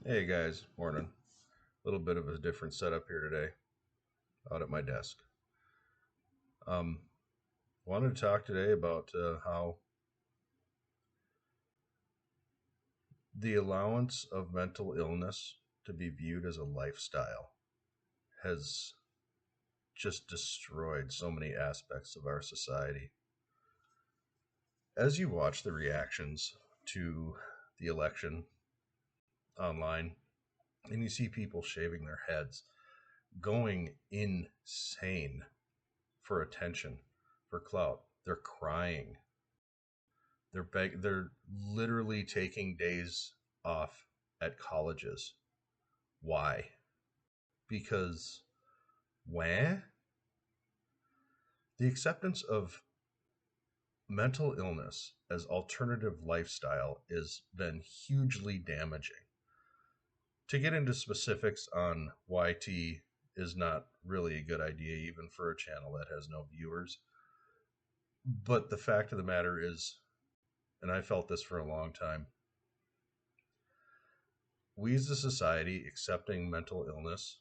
Hey guys, morning. A little bit of a different setup here today, out at my desk. Um, Wanted to talk today about how the allowance of mental illness to be viewed as a lifestyle has just destroyed so many aspects of our society. As you watch the reactions to the election online, and you see people shaving their heads, going insane for attention, for clout, they're crying. They're literally taking days off at colleges. Why? Because when the acceptance of mental illness as alternative lifestyle has been hugely damaging. To get into specifics on why tea is not really a good idea, even for a channel that has no viewers. But the fact of the matter is, and I felt this for a long time, we as a society accepting mental illness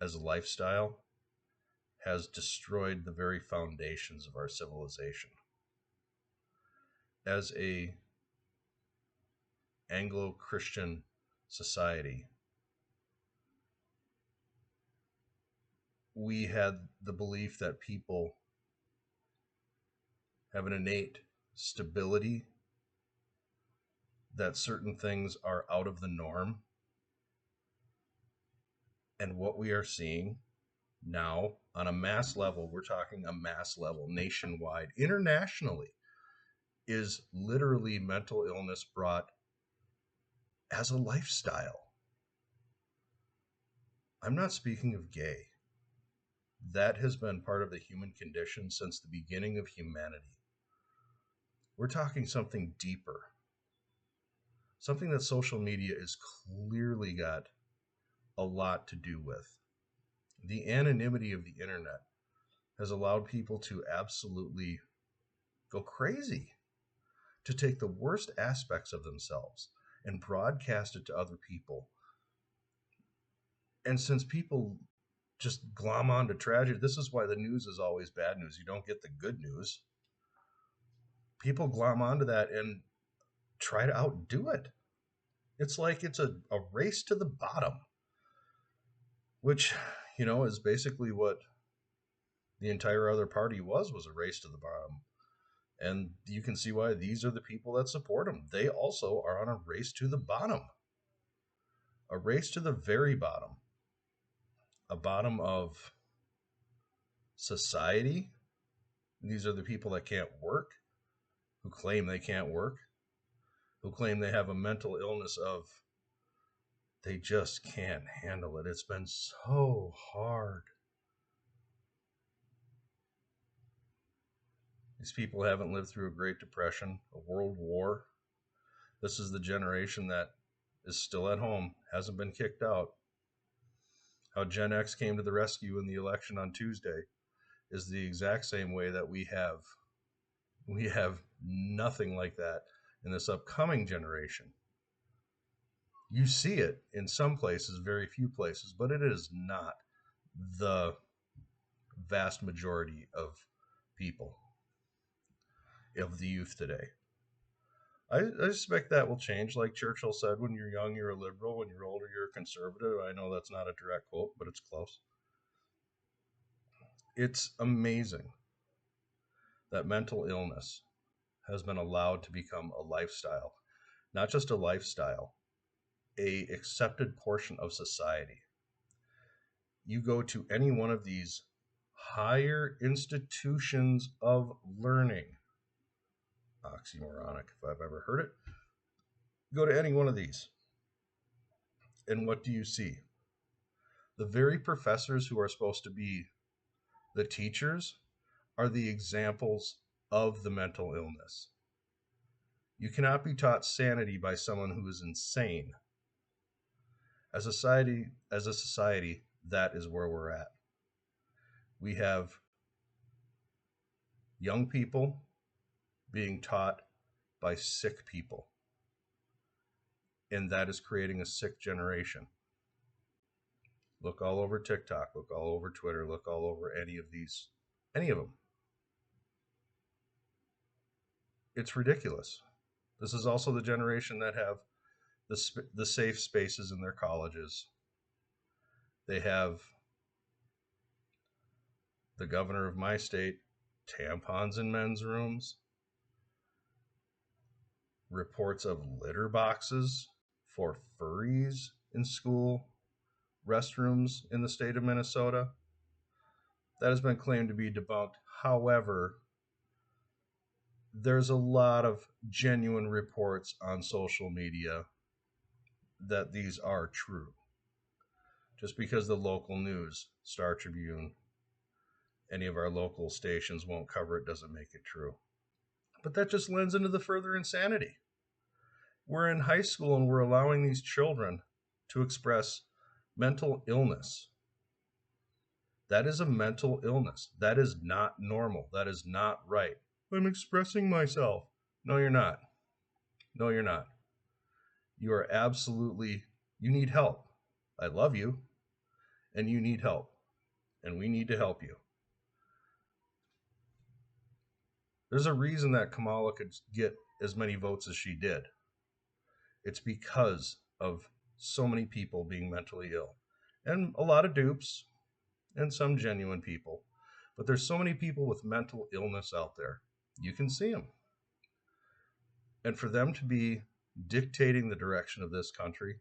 as a lifestyle has destroyed the very foundations of our civilization. As a Anglo-Christian society, we had the belief that people have an innate stability, that certain things are out of the norm. And what we are seeing now on a mass level, we're talking a mass level, nationwide, internationally, is literally mental illness brought as a lifestyle. I'm not speaking of gay. That has been part of the human condition since the beginning of humanity. We're talking something deeper, something that social media has clearly got a lot to do with. The anonymity of the internet has allowed people to absolutely go crazy, to take the worst aspects of themselves and broadcast it to other people. And since people just glom onto tragedy, this is why the news is always bad news. You don't get the good news. People glom onto that and try to outdo it. It's like it's a race to the bottom, which, is basically what the entire other party was a race to the bottom. And you can see why these are the people that support them. They also are on a race to the bottom, a race to the very bottom, a bottom of society. These are the people that can't work, who claim they can't work, who claim they have a mental illness of they just can't handle it. It's been so hard. These people haven't lived through a Great Depression, a World War. This is the generation that is still at home, hasn't been kicked out. How Gen X came to the rescue in the election on Tuesday is the exact same way that we have nothing like that in this upcoming generation. You see it in some places, very few places, but it is not the vast majority of people, of the youth today. I suspect that will change. Like Churchill said, when you're young, you're a liberal. When you're older, you're a conservative. I know that's not a direct quote, but it's close. It's amazing that mental illness has been allowed to become a lifestyle, not just a lifestyle, a accepted portion of society. You go to any one of these higher institutions of learning, oxymoronic if I've ever heard it, go to any one of these, and what do you see? The very professors who are supposed to be the teachers are the examples of the mental illness. You cannot be taught sanity by someone who is insane. As a society, that is where we're at. We have young people being taught by sick people. And that is creating a sick generation. Look all over TikTok, look all over Twitter, look all over any of them. It's ridiculous. This is also the generation that have the safe spaces in their colleges. They have the governor of my state, tampons in men's rooms, reports of litter boxes for furries in school restrooms in the state of Minnesota. That has been claimed to be debunked. However, there's a lot of genuine reports on social media that these are true. Just because the local news, Star Tribune, any of our local stations won't cover it doesn't make it true. But that just lends into the further insanity. We're in high school and we're allowing these children to express mental illness. That is a mental illness. That is not normal. That is not right. I'm expressing myself. No, you're not. No, you're not. You are absolutely, you need help. I love you, and you need help, and we need to help you. There's a reason that Kamala could get as many votes as she did. It's because of so many people being mentally ill, and a lot of dupes, and some genuine people. But there's so many people with mental illness out there. You can see them. And for them to be dictating the direction of this country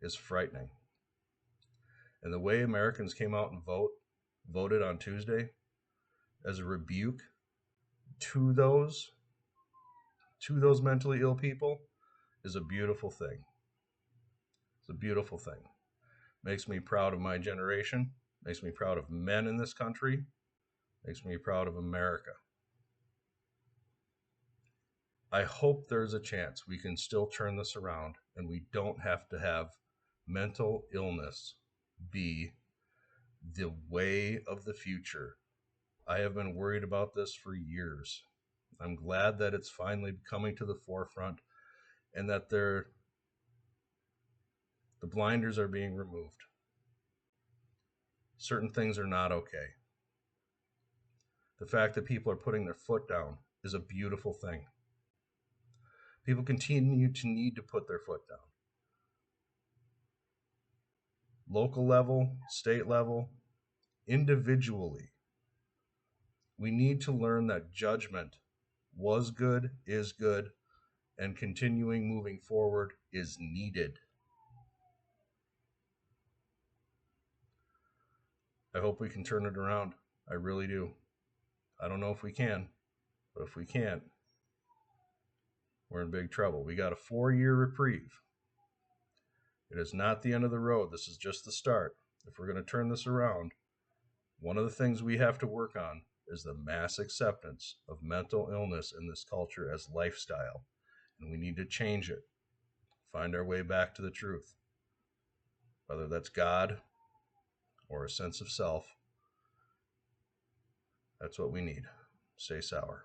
is frightening. And the way Americans came out and voted on Tuesday as a rebuke to those mentally ill people is a beautiful thing. It's a beautiful thing. Makes me proud of my generation. Makes me proud of men in this country. Makes me proud of America. I hope there's a chance we can still turn this around and we don't have to have mental illness be the way of the future. I have been worried about this for years. I'm glad that it's finally coming to the forefront and that the blinders are being removed. Certain things are not okay. The fact that people are putting their foot down is a beautiful thing. People continue to need to put their foot down. Local level, state level, individually. We need to learn that judgment was good, is good, and continuing moving forward is needed. I hope we can turn it around. I really do. I don't know if we can, but if we can't, we're in big trouble. We got a 4-year reprieve. It is not the end of the road. This is just the start. If we're going to turn this around, one of the things we have to work on is the mass acceptance of mental illness in this culture as lifestyle. And we need to change it. Find our way back to the truth. Whether that's God or a sense of self, that's what we need. Stay sour.